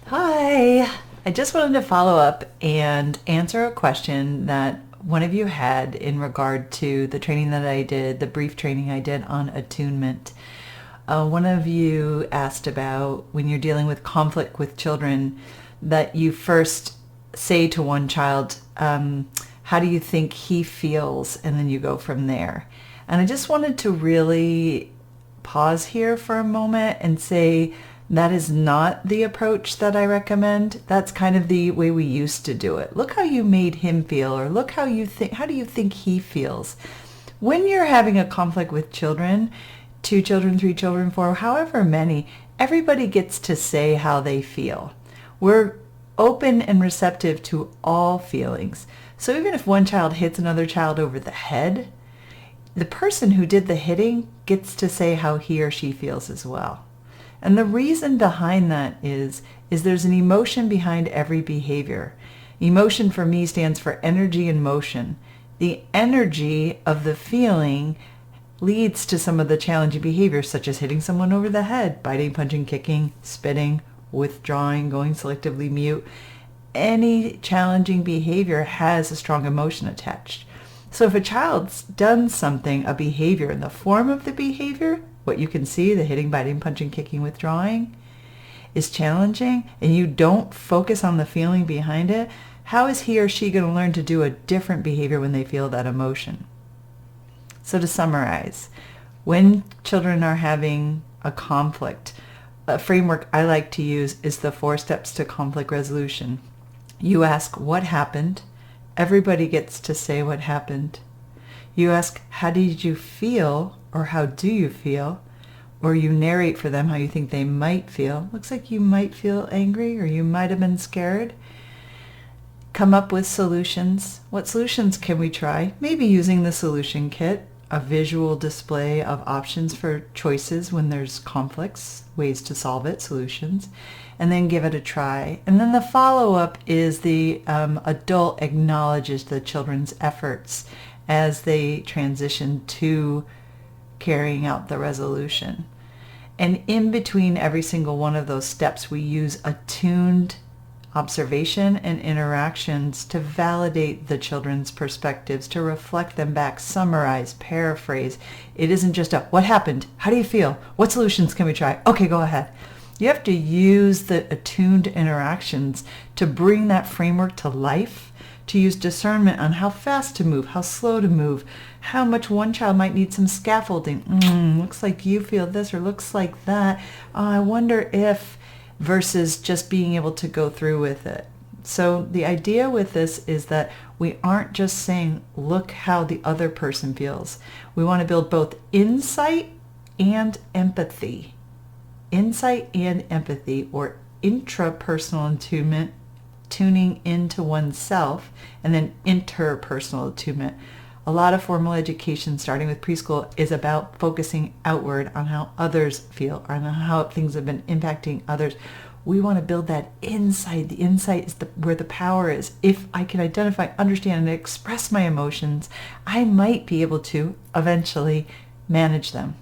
Hi. I just wanted to follow up and answer a question that one of you had in regard to the training that I did, the brief training I did on attunement. One of you asked about when you're dealing with conflict with children, that you first say to one child, how do you think he feels? And then you go from there. And I just wanted to really pause here for a moment and say that is not the approach that I recommend. That's kind of the way we used to do it. Look how you made him feel, or look how do you think he feels? When you're having a conflict with children, 2 children, 3 children, 4, however many, everybody gets to say how they feel. We're open and receptive to all feelings. So even if one child hits another child over the head, the person who did the hitting gets to say how he or she feels as well. And the reason behind that is there's an emotion behind every behavior. Emotion for me stands for energy and motion. The energy of the feeling leads to some of the challenging behaviors, such as hitting someone over the head, biting, punching, kicking, spitting, withdrawing, going selectively mute. Any challenging behavior has a strong emotion attached. So if a child's done something, a behavior, in the form of the behavior, what you can see, the hitting, biting, punching, kicking, withdrawing, is challenging, and you don't focus on the feeling behind it, how is he or she going to learn to do a different behavior when they feel that emotion? So to summarize, when children are having a conflict, a framework I like to use is the 4 steps to conflict resolution. You ask what happened. Everybody gets to say what happened. You ask, how did you feel, or how do you feel? Or you narrate for them how you think they might feel. Looks like you might feel angry, or you might have been scared. Come up with solutions. What solutions can we try? Maybe using the solution kit, a visual display of options for choices when there's conflicts, ways to solve it, solutions, and then give it a try. And then the follow-up is the adult acknowledges the children's efforts as they transition to carrying out the resolution. And in between every single one of those steps, we use attuned observation and interactions to validate the children's perspectives, to reflect them back, summarize, paraphrase. It isn't just a, what happened? How do you feel? What solutions can we try? Okay, go ahead. You have to use the attuned interactions to bring that framework to life, to use discernment on how fast to move, how slow to move, how much one child might need some scaffolding. Looks like you feel this, or looks like that. I wonder if, versus just being able to go through with it. So the idea with this is that we aren't just saying, look how the other person feels. We want to build both insight and empathy. Insight and empathy, or intrapersonal attunement, tuning into oneself, and then interpersonal attunement. A lot of formal education, starting with preschool, is about focusing outward on how others feel, or on how things have been impacting others. We want to build that inside. The insight is where the power is. If I can identify, understand, and express my emotions, I might be able to eventually manage them.